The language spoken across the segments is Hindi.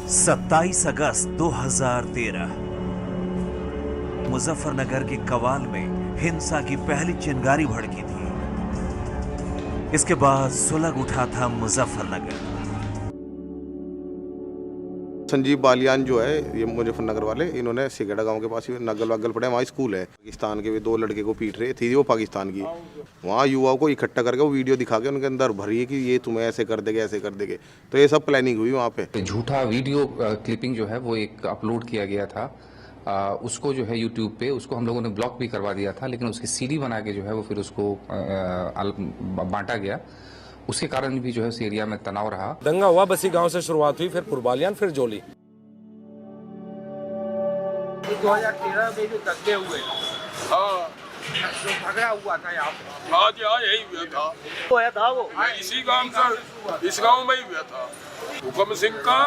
27 अगस्त 2013 मुजफ्फरनगर के कवाल में हिंसा की पहली चिंगारी भड़की थी। इसके बाद सुलग उठा था मुजफ्फरनगर। संजीव बालियान जो है ये मुजफ्फरनगर वाले, इन्होंने सिगड़ा गांव के पास ही नगल वगल पड़े, वहाँ स्कूल है। पाकिस्तान के भी 2 लड़के को पीट रहे थी, वो पाकिस्तान की। वहाँ युवाओं को इकट्ठा करके वो वीडियो दिखा के उनके अंदर भरी है कि ये तुम्हें ऐसे कर देंगे, ऐसे कर देंगे। तो ये सब प्लानिंग हुई वहाँ पे। झूठा वीडियो क्लिपिंग जो है वो एक अपलोड किया गया था। उसको जो है यूट्यूब पे उसको हम लोगों ने ब्लॉक भी करवा दिया था, लेकिन उसकी सीडी बना के जो है वो फिर उसको बांटा गया। उसके कारण भी जो है उस एरिया में तनाव रहा। दंगा हुआ, बसी गांव से शुरुआत हुई, फिर पुरबालियान, फिर जोली। 2013 में जो दंगे हुए, हाँ, जो झगड़ा हुआ था यहाँ पे, आज यहाँ यही हुआ था वो इसी गांव से, इस गांव में ही हुआ था। हुकम सिंह का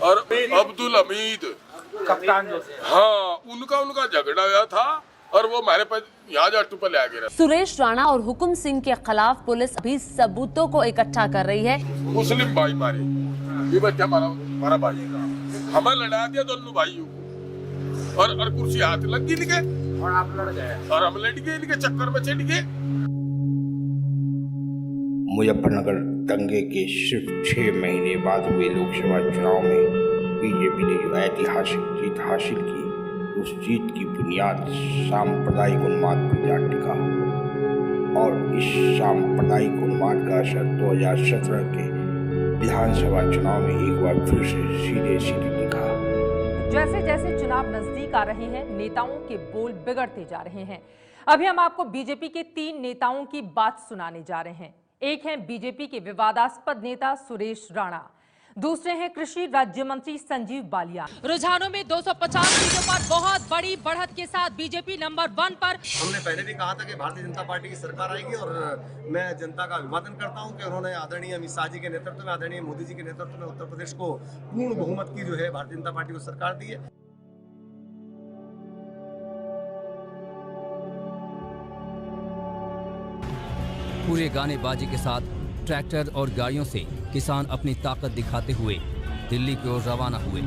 और अब्दुल हमीद कप्तान जो थे, हाँ, उनका झगड़ा हुआ था और वो हमारे पास यहाँ जाटू पर ले आ गया। सुरेश राणा और हुकुम सिंह के खिलाफ पुलिस अभी सबूतों को इकट्ठा कर रही है। मुस्लिम भाई मारे, ये बच्चा हमारा भाई, हमें लड़ा दिया दोनों भाइयों को, और कुर्सी हाथ लग गई इनके, और आप लड़ गए, और हम लड़ गए, इनके चक्कर में चढ़ गए। मुजफ्फरनगर दंगे के सिर्फ 6 महीने बाद हुए लोकसभा चुनाव में बीजेपी ने जो ऐतिहासिक जीत हासिल की, उस जीत की बुनियाद सांप्रदायिक उन्माद पर जा टिका। और इस सांप्रदायिक उन्माद का असर 2017 के विधानसभा चुनाव में एक बार फिर से सीधे दिखा। जैसे जैसे चुनाव नजदीक आ रहे हैं, नेताओं के बोल बिगड़ते जा रहे हैं। अभी हम आपको बीजेपी के 3 नेताओं की बात सुनाने जा रहे हैं। एक हैं बीजेपी के विवादास्पद नेता सुरेश राणा, दूसरे हैं कृषि राज्य मंत्री संजीव बालियान। रुझानों में 250 सीटों पर बहुत बड़ी बढ़त के साथ बीजेपी नंबर 1 पर। हमने पहले भी कहा था कि भारतीय जनता पार्टी की सरकार आएगी, और मैं जनता का अभिवादन करता हूं कि उन्होंने आदरणीय अमित शाह जी के नेतृत्व में, आदरणीय मोदी जी के नेतृत्व में उत्तर प्रदेश को पूर्ण बहुमत की जो है भारतीय जनता पार्टी को सरकार दी है। पूरे गाने बाजी के साथ ट्रैक्टर और गाड़ियों से किसान अपनी ताकत दिखाते हुए दिल्ली की ओर रवाना हुए।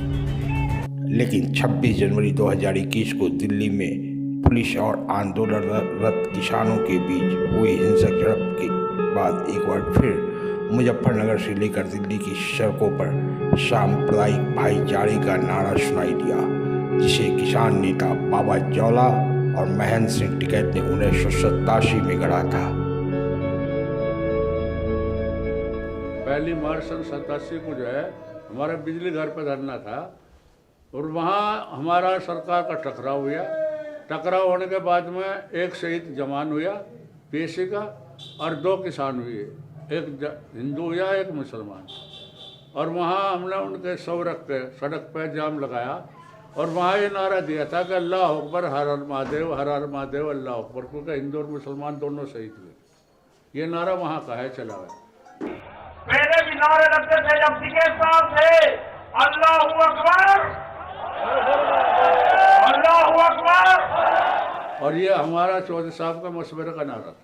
लेकिन 26 जनवरी 2021 को दिल्ली में पुलिस और आंदोलनरत किसानों के बीच हुई हिंसक झड़प के बाद एक बार फिर मुजफ्फरनगर से लेकर दिल्ली की सड़कों पर सांप्रदायिक भाईचारे का नारा सुनाई दिया, जिसे किसान नेता बाबा जौला और महेंद्र सिंह टिकैत ने 1987 में गढ़ा था। 1 मार्च सन 87 को जो है हमारा बिजली घर पर धरना था, और वहाँ हमारा सरकार का टकराव हुआ। टकराव होने के बाद में एक शहीद जवान हुआ पीएसी का, और 2 किसान हुए, एक हिंदू हुआ, एक मुसलमान। और वहाँ हमने उनके शव रख के सड़क पर जाम लगाया, और वहाँ ये नारा दिया था कि अल्लाह अकबर, हर हर महादेव, हर हर महादेव, अल्लाह अकबर, क्योंकि हिंदू और मुसलमान दोनों शहीद हुए। ये नारा वहाँ का है, चला है। मेरे भी नारे लगते थे जब के साथ थे, अल्लाहू अकबर, अल्लाहू अकबर। और ये हमारा चौधरी साहब का मशवरे का नारा था।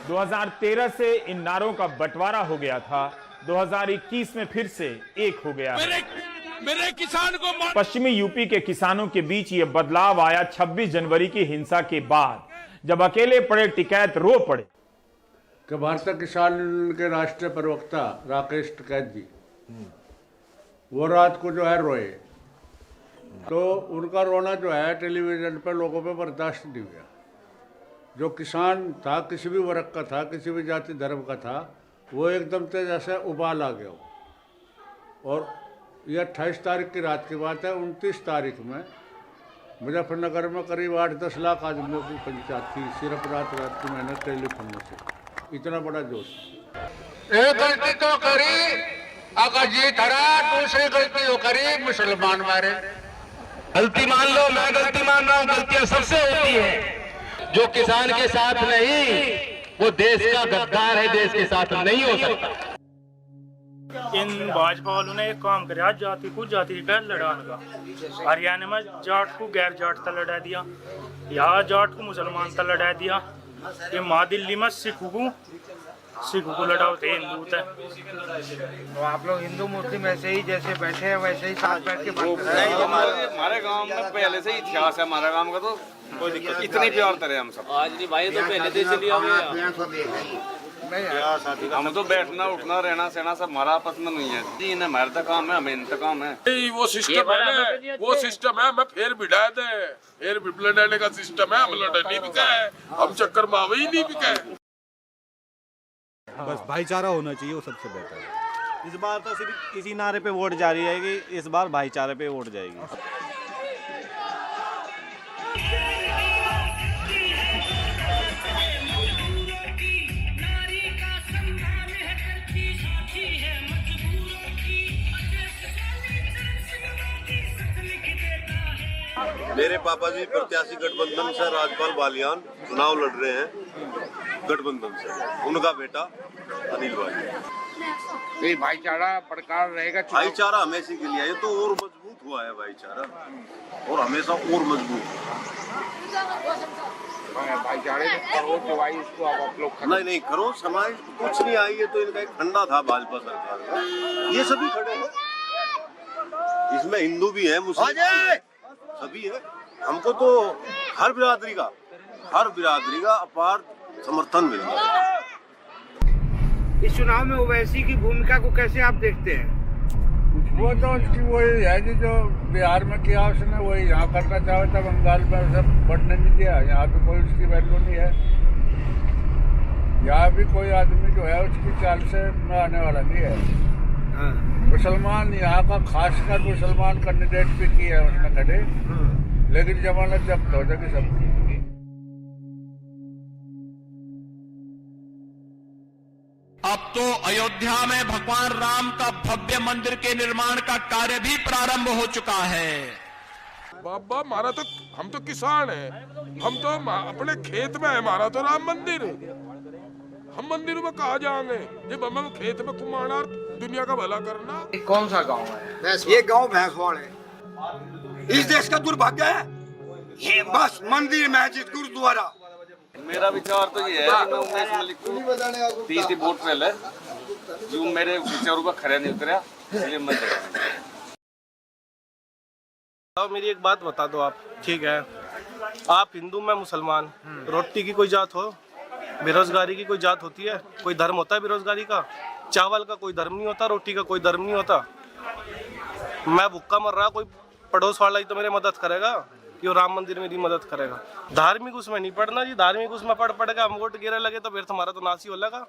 2013 से इन नारों का बंटवारा हो गया था, 2021 में फिर से एक हो गया। मेरे किसान को पश्चिमी यूपी के किसानों के बीच ये बदलाव आया 26 जनवरी की हिंसा के बाद, जब अकेले पड़े टिकैत रो पड़े। कि भारतीय किसान के राष्ट्रीय प्रवक्ता राकेश टिकैत जी वो रात को जो है रोए, तो उनका रोना जो है टेलीविजन पर लोगों पे बर्दाश्त नहीं हुआ। जो किसान था, किसी भी वर्ग का था, किसी भी जाति धर्म का था, वो एकदम से जैसे उबाल आ गया। और ये 28 तारीख की रात की बात है। 29 तारीख में मुजफ्फरनगर में करीब 8-10 लाख आदमियों की पंचायत थी, सिर्फ रात की मैंने टेलीफोन से। इतना बड़ा जोश। एक गलती तो करी, अगर जीत हरा, दूसरी गलती तो करी, मुसलमान मारे। गलती मान लो, मैं गलती मान रहा हूँ, गलतियां सबसे होती है। जो किसान के साथ नहीं, वो देश का गद्दार है, देश के साथ नहीं हो सकता। इन भाजपा वालों ने एक काम कराया, जाति को जाति का लड़ाने का। हरियाणा में जाट को गैर जाट तक लड़ा दिया, यहाँ जाट को मुसलमान तक लड़ा दिया। ये माँ दिल्ली में सिखों को सिख को लड़ाओ थे हिंदू थे। तो आप लोग हिंदू मुस्लिम ऐसे ही जैसे बैठे हैं वैसे ही साथ बैठ के हमारे गांव में पहले से ही इतिहास है, हमारे गांव का तो कोई दिक्कत इतने प्यार तरह हम सब। आज नहीं भाई तो पहले से चलिए हम तो बैठना उठना रहना सहना सब हमारा आपस में नहीं है जी, इन्हें हमारा तो काम है, हमें इनका काम है। वो सिस्टम है, वो सिस्टम है, मैं फिर बिठा दे, फिर लड़ने का सिस्टम है, हम लड़े नहीं बिका है, हम चक्कर मावे ही नहीं बिका है। बस भाईचारा होना चाहिए, वो सबसे बेहतर है। इस बार तो सिर्फ इसी नारे पे वोट जारी रहेगी, इस बार भाईचारे पे वोट जाएगी। मेरे पापा जी प्रत्याशी गठबंधन से राजपाल बालियान चुनाव लड़ रहे हैं गठबंधन से, उनका बेटा अनिल भाई। भाईचारा बरकरार रहेगा। भाईचारा हमेशा के लिए, ये तो और मजबूत हुआ है भाईचारा, और हमेशा और मजबूत। भाईचारे भाई इसको आप लोग नहीं करो, समाज कुछ नहीं आई, ये तो इनका एक फंडा था भाजपा सरकार का, ये सभी खड़े हैं, इसमें हिंदू भी है, मुस्लिम सभी है। हमको तो हर बिरादरी का अपार समर्थन मिला। इस चुनाव में ओवैसी की भूमिका को कैसे आप देखते हैं? वो तो उसकी वही है जी, जो बिहार में किया उसने वही यहाँ करना चाहा था, बंगाल में सब बढ़ने नहीं दिया, यहाँ पे कोई उसकी वैल्यू नहीं है। यहाँ भी कोई आदमी जो है उसकी चाल से में आने वाला नहीं है। मुसलमान यहाँ का खासकर मुसलमान कैंडिडेट भी किया है उसने खड़े, लेकिन जमानत जब्त हो जाएगी सबकी। अब तो अयोध्या में भगवान राम का भव्य मंदिर के निर्माण का कार्य भी प्रारंभ हो चुका है। बाबा हमारा तो, हम तो किसान हैं, हम तो अपने खेत में है, हमारा तो राम मंदिर है। हम मंदिर में कहा जाएंगे जब हमें खेत में कुमाना दुनिया का भला करना। कौन सा गांव है? ये गांव भैंसवाड़ है। इस देश का दुर्भाग्य है ये, बस मंदिर मस्जिद गुरुद्वारा। मेरा विचार तो ये है कि मैं उमेश मलिक को 30 वोट पहले जो मेरे विचारों का खरा नहीं उतरा, इसलिए मैं मेरी एक बात बता दो आप, ठीक है, आप हिंदू में मुसलमान, रोटी की कोई जात हो, बेरोजगारी की कोई जात होती है, कोई धर्म होता है बेरोजगारी का? चावल का कोई धर्म नहीं होता, रोटी का कोई धर्म नहीं होता। मैं भूखा मर रहा, कोई पड़ोस वाला ही तो मेरी मदद करेगा कि वो राम मंदिर मेरी मदद करेगा। धार्मिक उसमें नहीं पढ़ना जी, धार्मिक उसमें पढ़ के हम वोट गिरे लगे तो फिर तुम्हारा तो नाश ही हो लगा।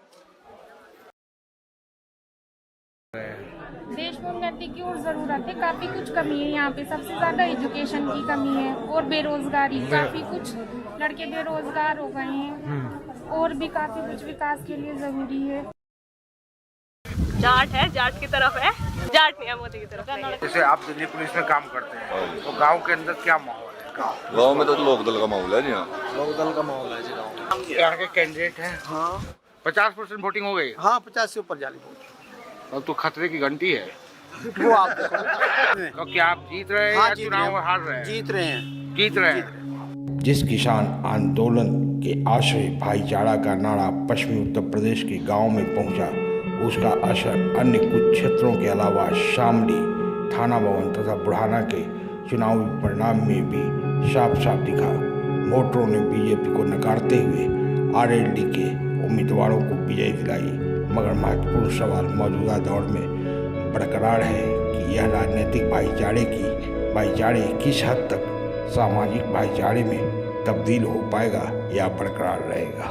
देश में उन्नति की और जरूरत है, काफी कुछ कमी है यहाँ पे, सबसे ज्यादा एजुकेशन की कमी है और बेरोजगारी, काफी कुछ लड़के बेरोजगार हो गए हैं और भी काफी कुछ विकास के लिए जरूरी है। जाट है, जाट की तरफ है, जाट नहीं है मोदी की तरफ नहीं है। जैसे आप दिल्ली पुलिस में काम करते हैं तो गांव के अंदर क्या माहौल है? गांव में तो लोकदल का माहौल है जी। हाँ, लोकदल का माहौल है जी गाँव में। यहाँ के कैंडिडेट हैं। हाँ 50% वोटिंग हो गई। हाँ 50 से ऊपर जाली वोट। अब तो खतरे की घंटी है वो आप देखो। तो क्या आप जीत रहे हैं? हाँ, या चुनाव हार रहे हैं? जीत रहे हैं। जीत रहे हैं। जिस किसान आंदोलन के आश्रय भाईचारा का नारा पश्चिमी उत्तर प्रदेश के गांव में पहुंचा, उसका असर अन्य कुछ क्षेत्रों के अलावा शामली, थाना भवन तथा बुढ़ाना के चुनावी परिणाम में भी साफ साफ दिखा। वोटरों ने बीजेपी को नकारते हुए आरएलडी के उम्मीदवारों को विजय दिलाई, मगर महत्वपूर्ण सवाल मौजूदा दौर में बरकरार है कि यह राजनीतिक भाईचारे किस हद तक सामाजिक भाईचारे में तब्दील हो पाएगा या बरकरार रहेगा।